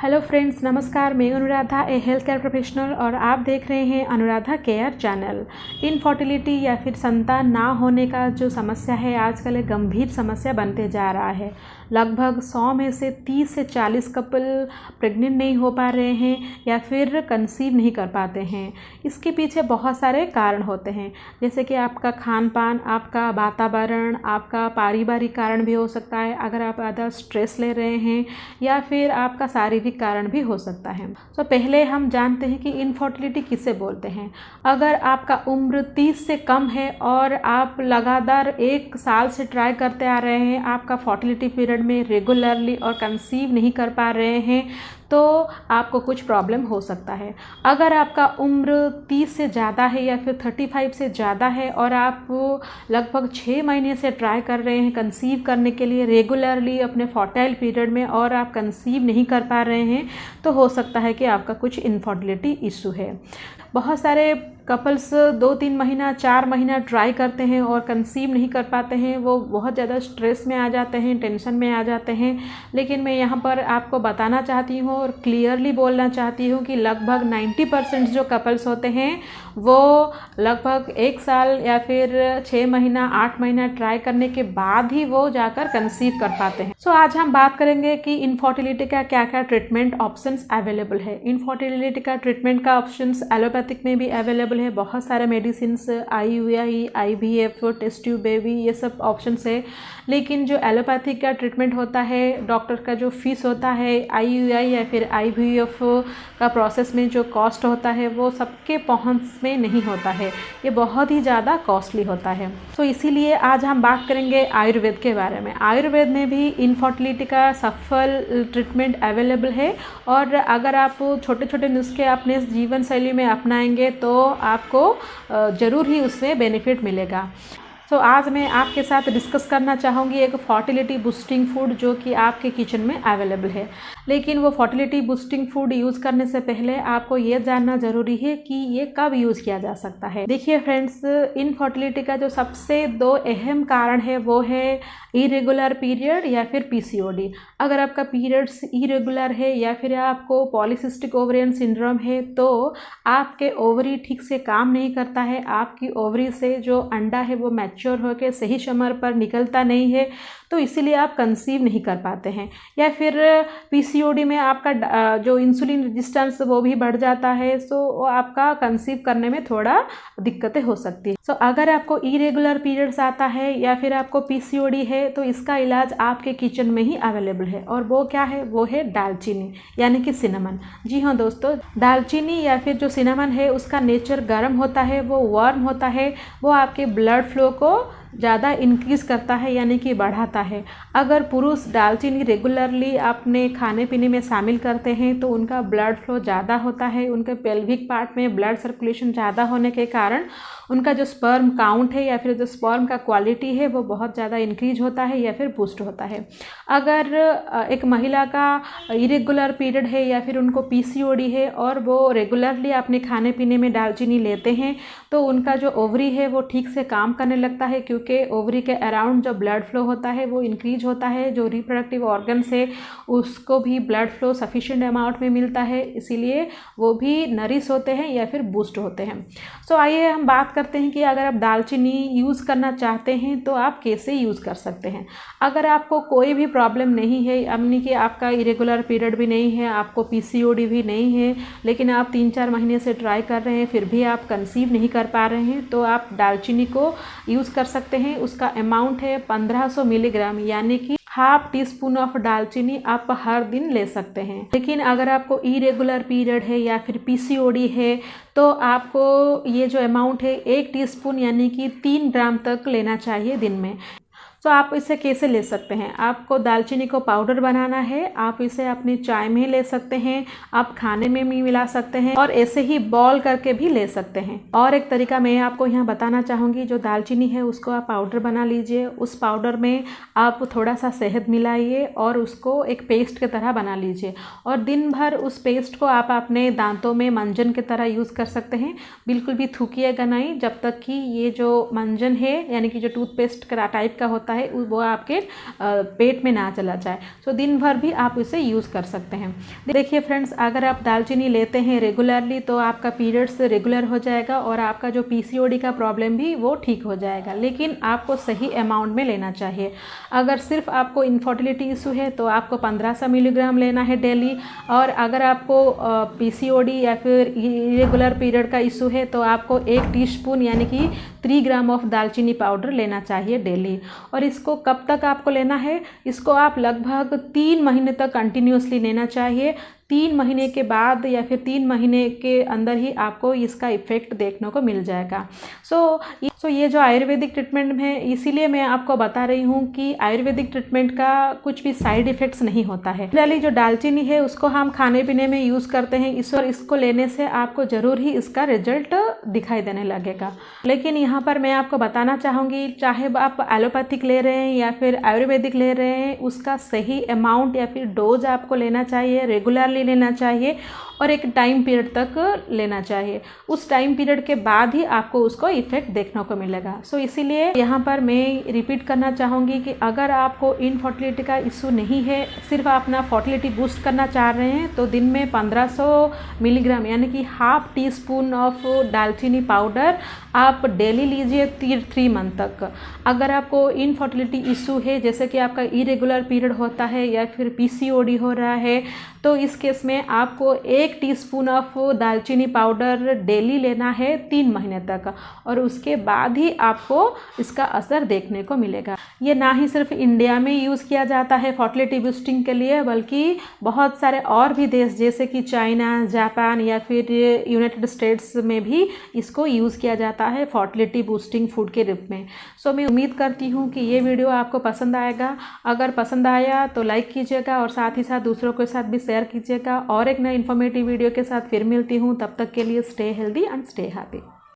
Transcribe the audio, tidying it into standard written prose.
Hello friends, नमस्कार। मैं अनुराधा, ए health care professional, और आप देख रहे हैं अनुराधा केयर चैनल। इनफर्टिलिटी या फिर संतान ना होने का जो समस्या है आजकल एक गंभीर समस्या बनते जा रहा है। लगभग 100 में से 30 से 40 कपल प्रेग्नेंट नहीं हो पा रहे हैं या फिर कंसीव नहीं कर पाते हैं। इसके पीछे बहुत सारे कारण होते हैं, जैसे कि आपका खान पान, आपका वातावरण, आपका पारिवारिक कारण भी हो सकता है, अगर आप ज़्यादा स्ट्रेस ले रहे हैं, या फिर आपका शारीरिक कारण भी हो सकता है। तो पहले हम जानते हैं कि इनफर्टिलिटी किसे बोलते हैं। अगर आपका उम्र 30 से कम है और आप लगातार 1 साल से ट्राई करते आ रहे हैं, आपका फर्टिलिटी पीरियड में रेगुलरली और कंसीव नहीं कर पा रहे हैं, तो आपको कुछ प्रॉब्लम हो सकता है। अगर आपका उम्र 30 से ज़्यादा है या फिर 35 से ज़्यादा है और आप लगभग 6 महीने से ट्राई कर रहे हैं कंसीव करने के लिए रेगुलरली अपने फर्टाइल पीरियड में, और आप कंसीव नहीं कर पा रहे हैं, तो हो सकता है कि आपका कुछ इनफर्टिलिटी इशू है। बहुत सारे कपल्स 2-3 महीना 4 महीना ट्राई करते हैं और कंसीव नहीं कर पाते हैं। वो बहुत ज़्यादा स्ट्रेस में आ जाते हैं, टेंशन में आ जाते हैं। लेकिन मैं यहाँ पर आपको बताना चाहती हूँ और क्लियरली बोलना चाहती हूँ कि लगभग 90% जो कपल्स होते हैं वो लगभग 1 साल या फिर 6 महीना 8 महीना ट्राई करने के बाद ही वो जाकर कंसीव कर पाते हैं। सो आज हम बात करेंगे कि इनफर्टिलिटी का क्या क्या ट्रीटमेंट ऑप्शंस अवेलेबल है। इनफर्टिलिटी का ट्रीटमेंट का ऑप्शंस एलोपैथिक में भी अवेलेबल है। बहुत सारे medicine, IUI, IVF, test tube baby, ये सब ऑप्शंस है। लेकिन जो एलोपैथिक का ट्रीटमेंट होता है, डॉक्टर का जो फीस होता है, IUI या फिर IVF का प्रोसेस में जो कॉस्ट होता है, वो सबके पहुंच में नहीं होता है। ये बहुत ही ज़्यादा कॉस्टली होता है। तो इसीलिए आज हम बात करेंगे आयुर्वेद के बारे में। आयुर्वेद में भी इनफर्टिलिटी का सफल ट्रीटमेंट अवेलेबल है, और अगर आप छोटे छोटे नुस्खे अपने जीवन शैली में अपनाएंगे तो आपको ज़रूर ही उससे बेनिफिट मिलेगा। तो आज मैं आपके साथ डिस्कस करना चाहूँगी एक फर्टिलिटी बूस्टिंग फूड जो कि आपके किचन में अवेलेबल है। लेकिन वो फर्टिलिटी बूस्टिंग फूड यूज़ करने से पहले आपको ये जानना ज़रूरी है कि ये कब यूज़ किया जा सकता है। देखिए फ्रेंड्स, इनफर्टिलिटी का जो सबसे 2 अहम कारण है वो है इरेगुलर पीरियड या फिर PCOD। अगर आपका पीरियड्स इरेगुलर है या फिर आपको पॉलीसिस्टिक ओवरियन सिंड्रोम है, तो आपके ओवरी ठीक से काम नहीं करता है। आपकी ओवरी से जो अंडा है वो मैच्योर होकर सही समय पर निकलता नहीं है, तो इसीलिए आप कंसीव नहीं कर पाते हैं। या फिर PCOD में आपका जो इंसुलिन रेजिस्टेंस वो भी बढ़ जाता है, तो आपका कंसीव करने में थोड़ा दिक्कतें हो सकती है। तो अगर आपको इरेगुलर पीरियड्स आता है या फिर आपको PCOD है, तो इसका इलाज आपके किचन में ही अवेलेबल है। और वो क्या है? वो है दालचीनी यानी कि सिनेमन। जी हाँ दोस्तों, दालचीनी या फिर जो सिनेमन है उसका नेचर गर्म होता है, वो वार्म होता है, वो आपके ब्लड फ्लो को ज़्यादा इंक्रीज़ करता है यानी कि बढ़ाता है। अगर पुरुष दालचीनी रेगुलरली अपने खाने पीने में शामिल करते हैं तो उनका ब्लड फ्लो ज़्यादा होता है। उनके पेल्विक पार्ट में ब्लड सर्कुलेशन ज़्यादा होने के कारण उनका जो स्पर्म काउंट है या फिर जो स्पर्म का क्वालिटी है वो बहुत ज़्यादा इंक्रीज होता है या फिर बूस्ट होता है। अगर एक महिला का इरेगुलर पीरियड है या फिर उनको PCOD है और वो रेगुलरली अपने खाने पीने में दालचीनी लेते हैं, तो उनका जो ओवरी है वो ठीक से काम करने लगता है, क्योंकि ओवरी के अराउंड जो ब्लड फ्लो होता है वो इंक्रीज होता है। जो रिप्रोडक्टिव ऑर्गन्स है उसको भी ब्लड फ्लो सफिशिएंट अमाउंट में मिलता है, इसीलिए वो भी नरिश होते हैं या फिर बूस्ट होते हैं। सो आइए हम बात करते हैं कि अगर आप दालचीनी यूज़ करना चाहते हैं तो आप कैसे यूज़ कर सकते हैं। अगर आपको कोई भी प्रॉब्लम नहीं है, यानी कि आपका इरेगुलर पीरियड भी नहीं है, आपको PCOD भी नहीं है, लेकिन आप 3-4 महीने से ट्राई कर रहे हैं फिर भी आप कंसीव नहीं कर पा रहे हैं, तो आप दालचीनी को यूज़ कर सकते हैं। उसका अमाउंट है 1500 मिलीग्राम, यानी कि ½ टीस्पून ऑफ दालचीनी आप हर दिन ले सकते हैं। लेकिन अगर आपको इरेगुलर पीरियड है या फिर PCOD है, तो आपको ये जो अमाउंट है 1 टीस्पून यानी कि 3 ग्राम तक लेना चाहिए दिन में। तो आप इसे कैसे ले सकते हैं? आपको दालचीनी को पाउडर बनाना है, आप इसे अपनी चाय में ले सकते हैं, आप खाने में भी मिला सकते हैं, और ऐसे ही बॉल करके भी ले सकते हैं। और एक तरीका मैं आपको यहाँ बताना चाहूँगी, जो दालचीनी है उसको आप पाउडर बना लीजिए। उस पाउडर में आप थोड़ा सा शहद मिलाइए और उसको एक पेस्ट की तरह बना लीजिए, और दिन भर उस पेस्ट को आप अपने दांतों में मंजन की तरह यूज़ कर सकते हैं। बिल्कुल भी थूकिएगा नहीं जब तक कि ये जो मंजन है यानी कि जो टूथपेस्ट का टाइप का होता होता है वो आपके पेट में ना चला जाए। सो दिन भर भी आप इसे यूज़ कर सकते हैं। देखिए फ्रेंड्स, अगर आप दालचीनी लेते हैं रेगुलरली तो आपका पीरियड्स रेगुलर हो जाएगा और आपका जो पीसीओडी का प्रॉब्लम भी वो ठीक हो जाएगा, लेकिन आपको सही अमाउंट में लेना चाहिए। अगर सिर्फ आपको इनफर्टिलिटी इशू है तो आपको 1500 मिलीग्राम लेना है डेली, और अगर आपको पीसीओडी या फिर इरेगुलर पीरियड का इशू है तो आपको 1 टीस्पून यानी कि 3 ग्राम ऑफ दालचीनी पाउडर लेना चाहिए डेली। और इसको कब तक आपको लेना है? इसको आप लगभग 3 महीने तक कंटिन्यूसली लेना चाहिए। 3 महीने के बाद या फिर 3 महीने के अंदर ही आपको इसका इफ़ेक्ट देखने को मिल जाएगा। सो ये जो आयुर्वेदिक ट्रीटमेंट है, इसीलिए मैं आपको बता रही हूँ कि आयुर्वेदिक ट्रीटमेंट का कुछ भी साइड इफ़ेक्ट्स नहीं होता है। जनरली जो दालचीनी है उसको हम खाने पीने में यूज़ करते हैं, इसको लेने से आपको ज़रूर ही इसका रिजल्ट दिखाई देने लगेगा। लेकिन यहाँ पर मैं आपको बताना चाहूँगी, चाहे आप एलोपैथिक ले रहे हैं या फिर आयुर्वेदिक ले रहे हैं, उसका सही अमाउंट या फिर डोज आपको लेना चाहिए, रेगुलरली लेना चाहिए और एक टाइम पीरियड तक लेना चाहिए। उस टाइम पीरियड के बाद ही आपको उसको इफेक्ट देखने को मिलेगा। सो इसीलिए यहाँ पर मैं रिपीट करना चाहूँगी कि अगर आपको इनफर्टिलिटी का इशू नहीं है, सिर्फ आप अपना फर्टिलिटी बूस्ट करना चाह रहे हैं, तो दिन में 1500 मिलीग्राम यानी कि हाफ टी स्पून ऑफ दालचीनी पाउडर आप डेली लीजिए 3 मंथ तक। अगर आपको इनफर्टिलिटी इशू है, जैसे कि आपका इरेगुलर पीरियड होता है या फिर पीसीओडी हो रहा है, तो इस केस में आपको 1 टीस्पून ऑफ दालचीनी पाउडर डेली लेना है 3 महीने तक, और उसके बाद ही आपको इसका असर देखने को मिलेगा। ये ना ही सिर्फ इंडिया में यूज़ किया जाता है फर्टिलिटी बूस्टिंग के लिए, बल्कि बहुत सारे और भी देश जैसे कि चाइना, जापान या फिर यूनाइटेड स्टेट्स में भी इसको यूज़ किया जाता है फर्टिलिटी बूस्टिंग फूड के रूप में। सो मैं उम्मीद करती हूँ कि ये वीडियो आपको पसंद आएगा। अगर पसंद आया तो लाइक कीजिएगा और साथ ही साथ दूसरों के साथ भी शेयर कीजिएगा। और एक नई इन्फॉर्मेटिव वीडियो के साथ फिर मिलती हूँ। तब तक के लिए stay healthy and stay happy.